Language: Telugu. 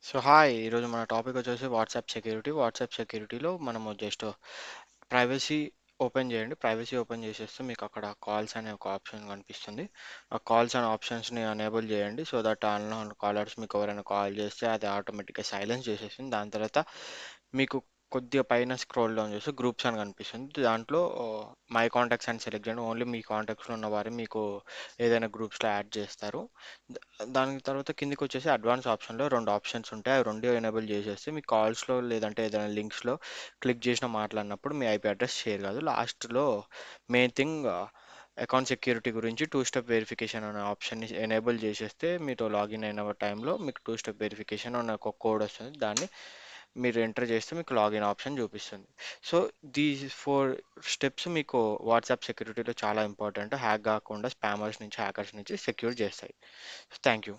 సో హాయ్ ఈరోజు మన టాపిక్ వచ్చేసి వాట్సాప్ సెక్యూరిటీ. వాట్సాప్ సెక్యూరిటీలో మనము జస్ట్ ప్రైవసీ ఓపెన్ చేయండి. ప్రైవసీ ఓపెన్ చేసేస్తే మీకు అక్కడ కాల్స్ అనే ఒక ఆప్షన్ కనిపిస్తుంది. ఆ కాల్స్ అనే ఆప్షన్స్ని ఎనేబుల్ చేయండి. సో దట్ అన్నోన్ కాలర్స్ మీకు ఎవరైనా కాల్ చేస్తే అది ఆటోమేటిక్గా సైలెన్స్ చేసేసింది. దాని తర్వాత మీకు కొద్దిగా పైన స్క్రోల్ డౌన్ చేస్తే గ్రూప్స్ అని కనిపిస్తుంది. దాంట్లో మై కాంటాక్ట్స్ అని సెలెక్ట్ చేయండి. ఓన్లీ మీ కాంటాక్ట్స్లో ఉన్న వారు మీకు ఏదైనా గ్రూప్స్లో యాడ్ చేస్తారు. దాని తర్వాత కిందికి వచ్చేసి అడ్వాన్స్ ఆప్షన్లో రెండు ఆప్షన్స్ ఉంటాయి. అవి రెండు ఎనేబుల్ చేసేస్తే మీ కాల్స్లో లేదంటే ఏదైనా లింక్స్లో క్లిక్ చేసిన మాట్లాడినప్పుడు మీ ఐపీ అడ్రస్ షేర్ కాదు. లాస్ట్లో మెయిన్ థింగ్ అకౌంట్ సెక్యూరిటీ గురించి టూ స్టెప్ వెరిఫికేషన్ అనే ఆప్షన్ని ఎనేబుల్ చేసేస్తే మీతో లాగిన్ అయిన టైంలో మీకు టూ స్టెప్ వెరిఫికేషన్ అనే ఒక కోడ్ వస్తుంది. దాన్ని మీరు ఎంటర్ చేస్తే మీకు లాగిన్ ఆప్షన్ చూపిస్తుంది. సో దీ ఫోర్ స్టెప్స్ మీకు వాట్సాప్ సెక్యూరిటీలో చాలా ఇంపార్టెంట్. హ్యాక్ కాకుండా స్పామర్స్ నుంచి హ్యాకర్స్ నుంచి సెక్యూర్ చేస్తాయి. Thank you.